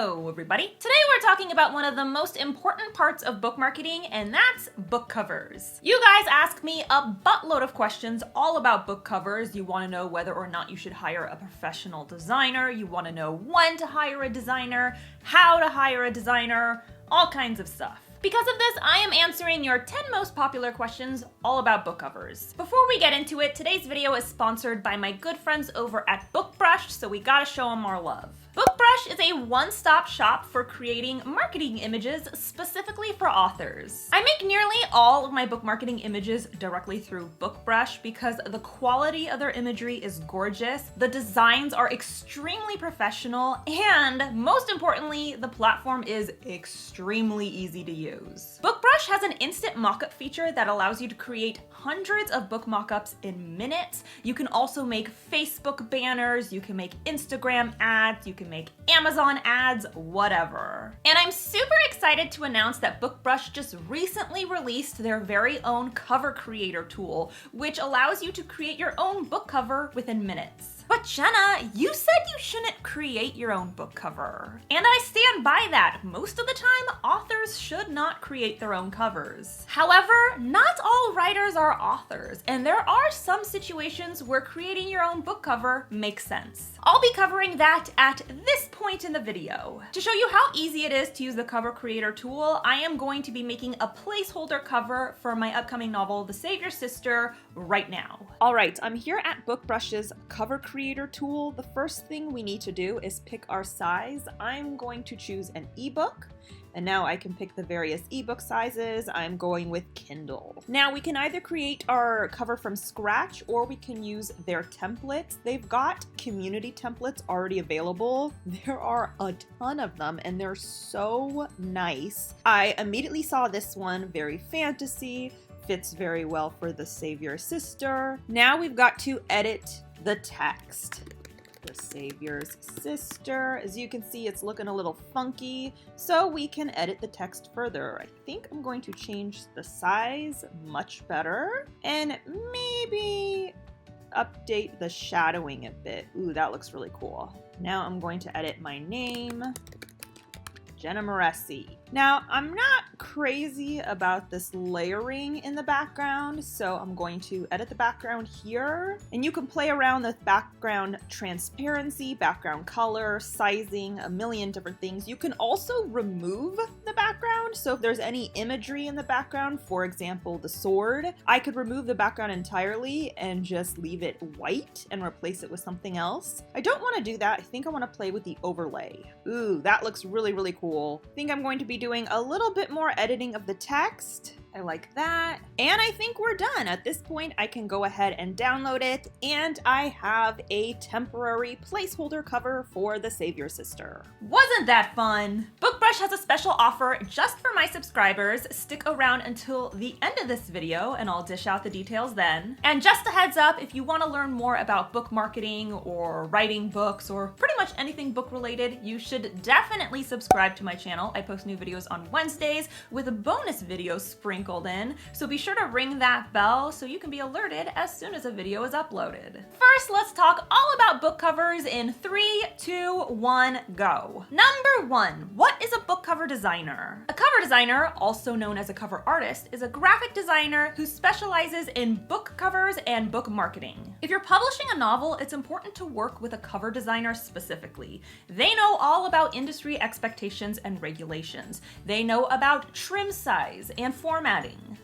Hello, everybody. Today we're talking about one of the most important parts of book marketing, and that's book covers. You guys ask me a buttload of questions all about book covers. You want to know whether or not you should hire a professional designer. You want to know when to hire a designer, how to hire a designer, all kinds of stuff. Because of this, I am answering your 10 most popular questions all about book covers. Before we get into it, today's video is sponsored by my good friends over at BookBrush, so we gotta show them our love. BookBrush is a one-stop shop for creating marketing images specifically for authors. I make nearly all of my book marketing images directly through BookBrush because the quality of their imagery is gorgeous, the designs are extremely professional, and most importantly, the platform is extremely easy to use. BookBrush has an instant mockup feature that allows you to create hundreds of book mockups in minutes. You can also make Facebook banners, you can make Instagram ads, you can make Amazon ads, whatever. And I'm super excited to announce that BookBrush just recently released their very own cover creator tool, which allows you to create your own book cover within minutes. But Jenna, you said you shouldn't create your own book cover. And I stand by that. Most of the time, authors should not create their own covers. However, not all writers are authors, and there are some situations where creating your own book cover makes sense. I'll be covering that at this point in the video. To show you how easy it is to use the cover creator tool, I am going to be making a placeholder cover for my upcoming novel, The Savior Sister, right now. All right, I'm here at BookBrush's cover creator tool. The first thing we need to do is pick our size. I'm going to choose an ebook. And now I can pick the various ebook sizes. I'm going with Kindle. Now we can either create our cover from scratch or we can use their templates. They've got community templates already available. There are a ton of them and they're so nice. I immediately saw this one, very fantasy, fits very well for The Savior Sister. Now we've got to edit the text. The Savior's Sister. As you can see, it's looking a little funky, so we can edit the text further. I think I'm going to change the size much better and maybe update the shadowing a bit. Ooh, that looks really cool. Now I'm going to edit my name, Jenna Moreci. Now, I'm not crazy about this layering in the background, so I'm going to edit the background here. And you can play around with background transparency, background color, sizing, a million different things. You can also remove the background. So if there's any imagery in the background, for example, the sword, I could remove the background entirely and just leave it white and replace it with something else. I don't want to do that. I think I want to play with the overlay. Ooh, that looks really, really cool. I think I'm going to be doing a little bit more editing of the text. I like that. And I think we're done. At this point, I can go ahead and download it, and I have a temporary placeholder cover for The Savior Sister. Wasn't that fun? BookBrush has a special offer just for my subscribers. Stick around until the end of this video, and I'll dish out the details then. And just a heads up, if you want to learn more about book marketing or writing books or pretty much anything book related, you should definitely subscribe to my channel. I post new videos on Wednesdays with a bonus video sprinkled in, so be sure to ring that bell so you can be alerted as soon as a video is uploaded. First, let's talk all about book covers in 3, 2, 1, go. Number 1, what is a book cover designer? A cover designer, also known as a cover artist, is a graphic designer who specializes in book covers and book marketing. If you're publishing a novel, it's important to work with a cover designer specifically. They know all about industry expectations and regulations. They know about trim size and formatting.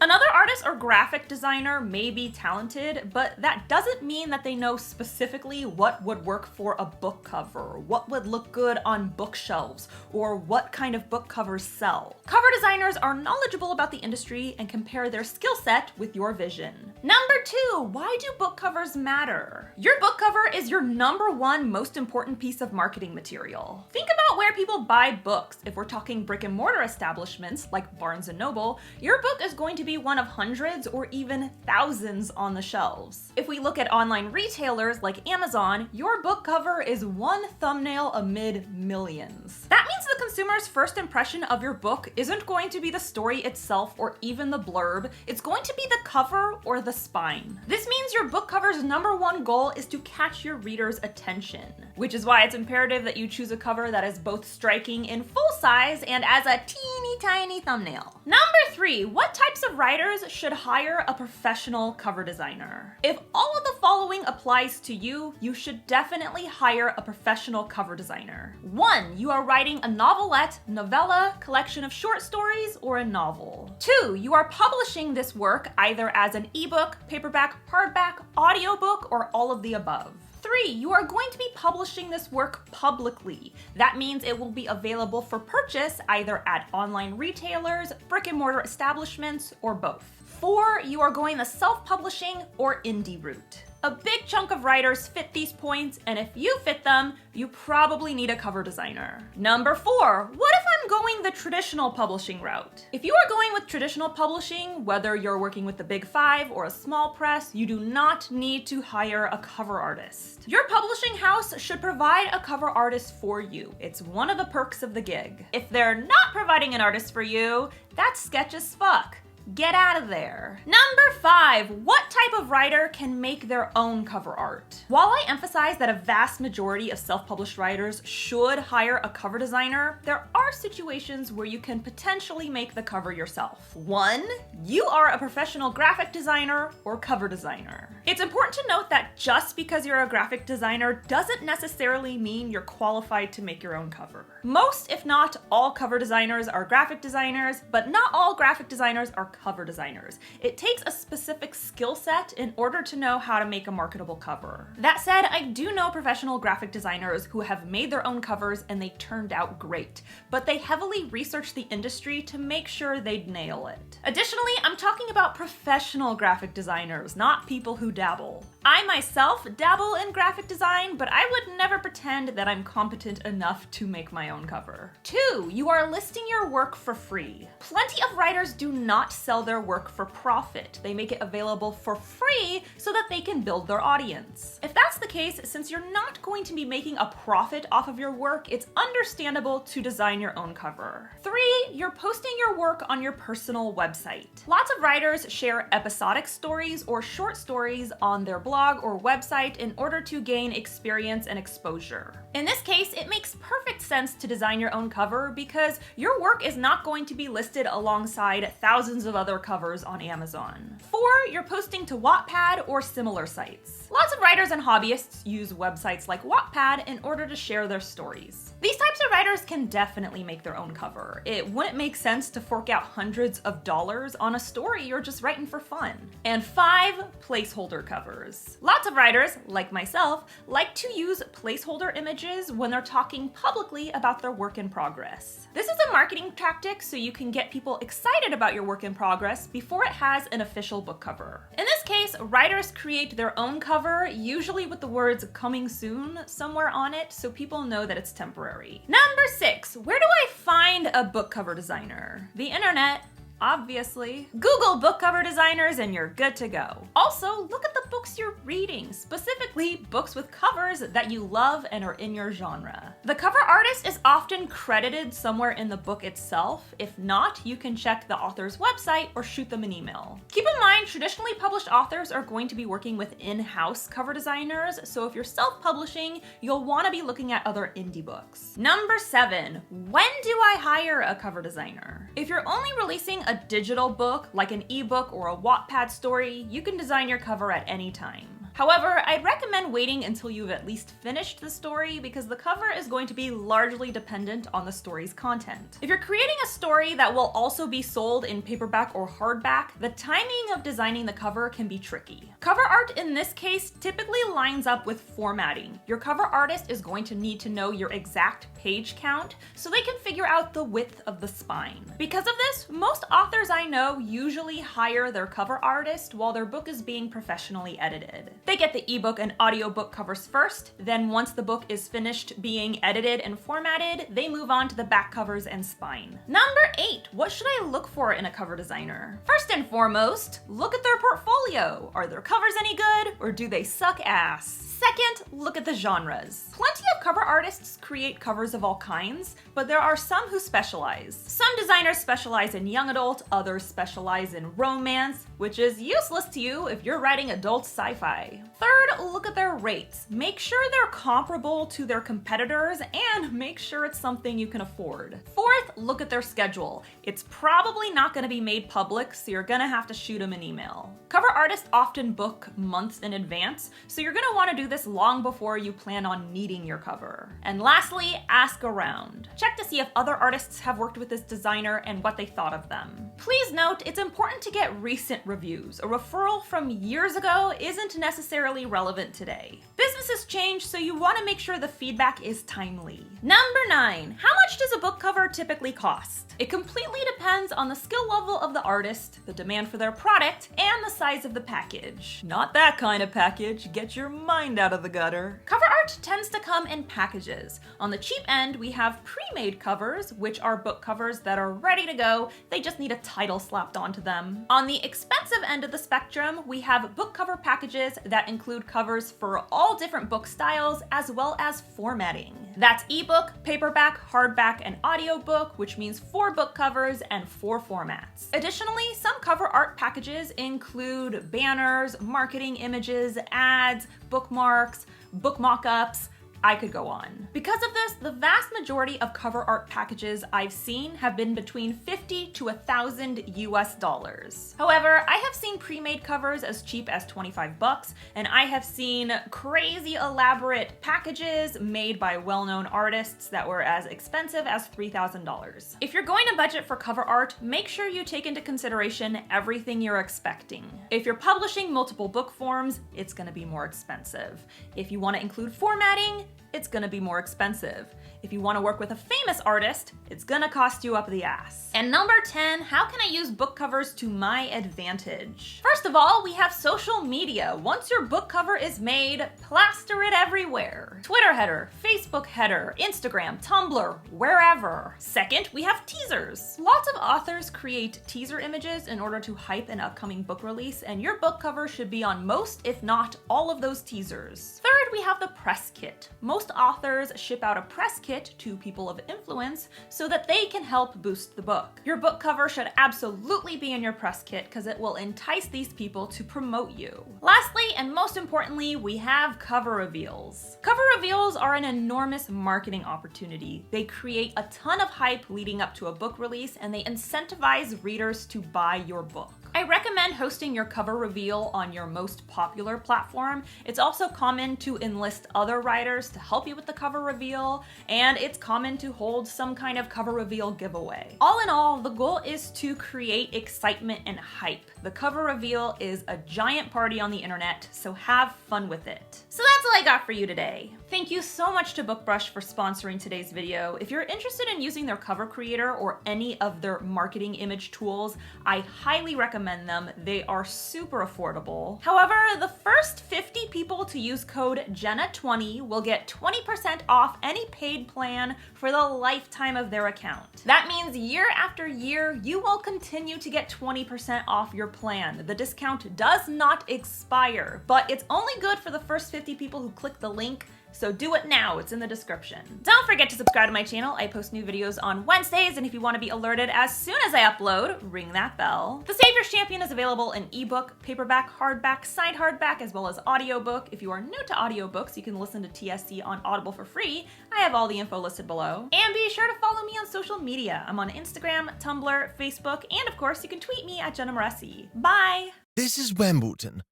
Another artist or graphic designer may be talented, but that doesn't mean that they know specifically what would work for a book cover, what would look good on bookshelves, or what kind of book covers sell. Cover designers are knowledgeable about the industry and compare their skill set with your vision. Number 2, why do book covers matter? Your book cover is your number 1 most important piece of marketing material. Think about where people buy books. If we're talking brick and mortar establishments like Barnes & Noble, your book is going to be one of hundreds or even thousands on the shelves. If we look at online retailers like Amazon, your book cover is one thumbnail amid millions. That means the consumer's first impression of your book isn't going to be the story itself or even the blurb. It's going to be the cover or the spine. This means your book cover's number number one goal is to catch your reader's attention, which is why it's imperative that you choose a cover that is both striking in full size and as a teeny tiny thumbnail. Number 3, what types of writers should hire a professional cover designer? If all of the following applies to you, you should definitely hire a professional cover designer. 1, you are writing a novelette, novella, collection of short stories, or a novel. 2, you are publishing this work either as an ebook, paperback, hardback, audiobook, or all of the above. 3, you are going to be publishing this work publicly. That means it will be available for purchase either at online retailers, brick and mortar establishments, or both. 4, you are going the self-publishing or indie route. A big chunk of writers fit these points, and if you fit them, you probably need a cover designer. Number 4, what if I'm going the traditional publishing route? If you are going with traditional publishing, whether you're working with the Big 5 or a small press, you do not need to hire a cover artist. Your publishing house should provide a cover artist for you. It's one of the perks of the gig. If they're not providing an artist for you, that's sketch as fuck. Get out of there. Number 5, what type of writer can make their own cover art? While I emphasize that a vast majority of self-published writers should hire a cover designer, there are situations where you can potentially make the cover yourself. 1, you are a professional graphic designer or cover designer. It's important to note that just because you're a graphic designer doesn't necessarily mean you're qualified to make your own cover. Most, if not all, cover designers are graphic designers, but not all graphic designers are cover designers. It takes a specific skill set in order to know how to make a marketable cover. That said, I do know professional graphic designers who have made their own covers and they turned out great, but they heavily researched the industry to make sure they'd nail it. Additionally, I'm talking about professional graphic designers, not people who dabble. I myself dabble in graphic design, but I would never pretend that I'm competent enough to make my own cover. 2, you are listing your work for free. Plenty of writers do not sell their work for profit. They make it available for free so that they can build their audience. If that's the case, since you're not going to be making a profit off of your work, it's understandable to design your own cover. 3, you're posting your work on your personal website. Lots of writers share episodic stories or short stories on their blog or website in order to gain experience and exposure. In this case, it makes perfect sense to design your own cover because your work is not going to be listed alongside thousands of other covers on Amazon. 4, you're posting to Wattpad or similar sites. Lots of writers and hobbyists use websites like Wattpad in order to share their stories. These types of writers can definitely make their own cover. It wouldn't make sense to fork out hundreds of dollars on a story you're just writing for fun. And 5, placeholder covers. Lots of writers, like myself, like to use placeholder images when they're talking publicly about their work in progress. This is a marketing tactic so you can get people excited about your work in progress before it has an official book cover. In this case, writers create their own cover, usually with the words "coming soon" somewhere on it, so people know that it's temporary. Number 6, where do I find a book cover designer? The internet. Obviously. Google book cover designers and you're good to go. Also, look at the books you're reading, specifically books with covers that you love and are in your genre. The cover artist is often credited somewhere in the book itself. If not, you can check the author's website or shoot them an email. Keep in mind, traditionally published authors are going to be working with in-house cover designers, so if you're self-publishing, you'll want to be looking at other indie books. Number 7, when do I hire a cover designer? If you're only releasing a digital book, like an ebook or a Wattpad story, you can design your cover at any time. However, I'd recommend waiting until you've at least finished the story because the cover is going to be largely dependent on the story's content. If you're creating a story that will also be sold in paperback or hardback, the timing of designing the cover can be tricky. Cover art in this case typically lines up with formatting. Your cover artist is going to need to know your exact page count so they can figure out the width of the spine. Because of this, most authors I know usually hire their cover artist while their book is being professionally edited. They get the ebook and audiobook covers first, then once the book is finished being edited and formatted, they move on to the back covers and spine. Number 8, what should I look for in a cover designer? First and foremost, look at their portfolio. Are their covers any good or do they suck ass? Second, look at the genres. Plenty of cover artists create covers of all kinds, but there are some who specialize. Some designers specialize in young adult, others specialize in romance, which is useless to you if you're writing adult sci-fi. Third, look at their rates. Make sure they're comparable to their competitors and make sure it's something you can afford. Fourth, look at their schedule. It's probably not going to be made public, so you're going to have to shoot them an email. Cover artists often book months in advance, so you're going to want to do this long before you plan on needing your cover. And lastly, ask around. Check to see if other artists have worked with this designer and what they thought of them. Please note, it's important to get recent reviews. A referral from years ago isn't necessarily relevant today. Businesses change, so you want to make sure the feedback is timely. Number 9, how much does a book cover typically cost? It completely depends on the skill level of the artist, the demand for their product, and the size of the package. Not that kind of package. Get your mind out of the gutter. Cover art tends to come in packages. On the cheap end, we have pre-made covers, which are book covers that are ready to go. They just need a title slapped onto them. On the expensive end of the spectrum, we have book cover packages that include covers for all different book styles as well as formatting. That's ebook, paperback, hardback, and audiobook, which means 4 book covers and 4 formats. Additionally, some cover art packages include banners, marketing images, ads, bookmarks, book mock-ups. I could go on. Because of this, the vast majority of cover art packages I've seen have been between $50 to $1,000 US. However, I have seen pre-made covers as cheap as $25, and I have seen crazy elaborate packages made by well-known artists that were as expensive as $3,000. If you're going to budget for cover art, make sure you take into consideration everything you're expecting. If you're publishing multiple book forms, it's going to be more expensive. If you want to include formatting, it's gonna be more expensive. If you wanna work with a famous artist, it's gonna cost you up the ass. And number 10, how can I use book covers to my advantage? First of all, we have social media. Once your book cover is made, plaster it everywhere. Twitter header, Facebook header, Instagram, Tumblr, wherever. Second, we have teasers. Lots of authors create teaser images in order to hype an upcoming book release, and your book cover should be on most, if not all of those teasers. Third, we have the press kit. Most authors ship out a press kit to people of influence so that they can help boost the book. Your book cover should absolutely be in your press kit because it will entice these people to promote you. Lastly, and most importantly, we have cover reveals. Cover reveals are an enormous marketing opportunity. They create a ton of hype leading up to a book release, and they incentivize readers to buy your book. I recommend hosting your cover reveal on your most popular platform. It's also common to enlist other writers to help you with the cover reveal, and it's common to hold some kind of cover reveal giveaway. All in all, the goal is to create excitement and hype. The cover reveal is a giant party on the internet, so have fun with it. So that's all I got for you today. Thank you so much to BookBrush for sponsoring today's video. If you're interested in using their cover creator or any of their marketing image tools, I highly recommend them. They are super affordable. However, the first 50 people to use code Jenna20 will get 20% off any paid plan for the lifetime of their account. That means year after year, you will continue to get 20% off your plan. The discount does not expire, but it's only good for the first 50 people who click the link. So do it now, it's in the description. Don't forget to subscribe to my channel. I post new videos on Wednesdays, and if you want to be alerted as soon as I upload, ring that bell. The Savior's Champion is available in ebook, paperback, hardback, side hardback, as well as audiobook. If you are new to audiobooks, you can listen to TSC on Audible for free. I have all the info listed below. And be sure to follow me on social media. I'm on Instagram, Tumblr, Facebook, and of course, you can tweet me at Jenna Moreci. Bye! This is Wimbledon.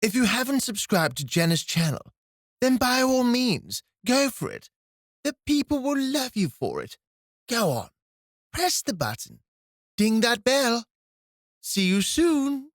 If you haven't subscribed to Jenna's channel, then by all means, go for it. The people will love you for it. Go on, press the button, ding that bell. See you soon.